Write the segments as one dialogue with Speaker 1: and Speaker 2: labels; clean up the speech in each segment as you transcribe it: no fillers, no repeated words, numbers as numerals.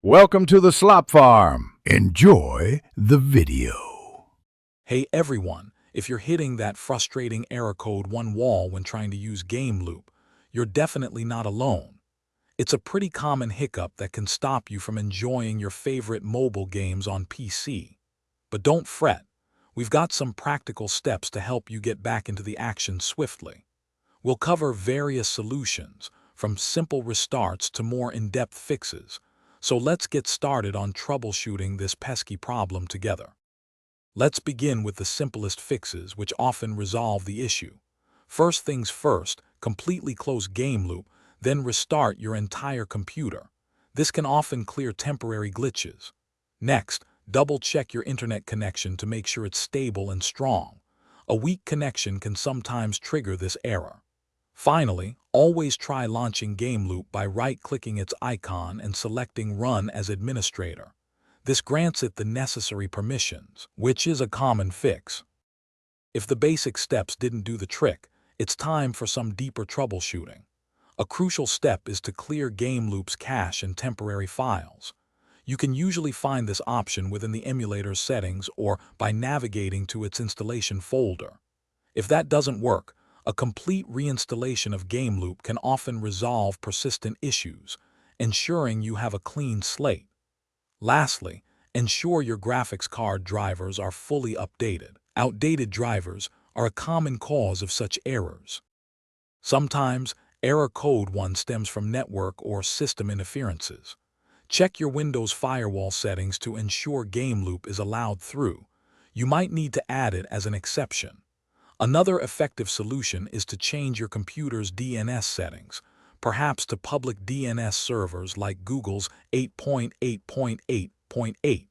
Speaker 1: Welcome to the Slop Farm. Enjoy the video.
Speaker 2: Hey everyone, if you're hitting that frustrating error code one wall when trying to use Gameloop, you're definitely not alone. It's a pretty common hiccup that can stop you from enjoying your favorite mobile games on PC. But don't fret, we've got some practical steps to help you get back into the action swiftly. We'll cover various solutions, from simple restarts to more in-depth fixes. So let's get started on troubleshooting this pesky problem together. Let's begin with the simplest fixes, which often resolve the issue. First things first, completely close Gameloop, then restart your entire computer. This can often clear temporary glitches. Next, double-check your internet connection to make sure it's stable and strong. A weak connection can sometimes trigger this error. Finally, always try launching Gameloop by right-clicking its icon and selecting Run as Administrator. This grants it the necessary permissions, which is a common fix. If the basic steps didn't do the trick, it's time for some deeper troubleshooting. A crucial step is to clear Gameloop's cache and temporary files. You can usually find this option within the emulator's settings or by navigating to its installation folder. If that doesn't work, a complete reinstallation of Gameloop can often resolve persistent issues, ensuring you have a clean slate. Lastly, ensure your graphics card drivers are fully updated. Outdated drivers are a common cause of such errors. Sometimes, error code 1 stems from network or system interferences. Check your Windows firewall settings to ensure Gameloop is allowed through. You might need to add it as an exception. Another effective solution is to change your computer's DNS settings, perhaps to public DNS servers like Google's 8.8.8.8.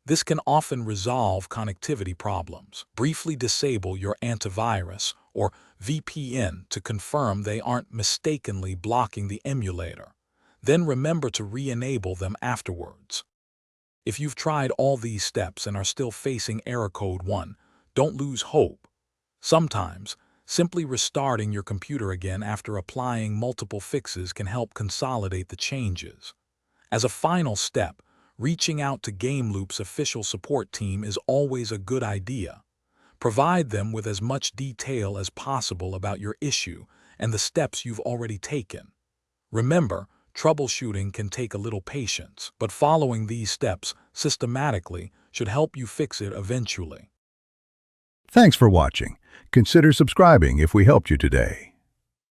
Speaker 2: This can often resolve connectivity problems. Briefly disable your antivirus or VPN to confirm they aren't mistakenly blocking the emulator. Then remember to re-enable them afterwards. If you've tried all these steps and are still facing error code 1, don't lose hope. Sometimes, simply restarting your computer again after applying multiple fixes can help consolidate the changes. As a final step, reaching out to Gameloop's official support team is always a good idea. Provide them with as much detail as possible about your issue and the steps you've already taken. Remember, troubleshooting can take a little patience, but following these steps systematically should help you fix it eventually.
Speaker 1: Thanks for watching. Consider subscribing if we helped you today.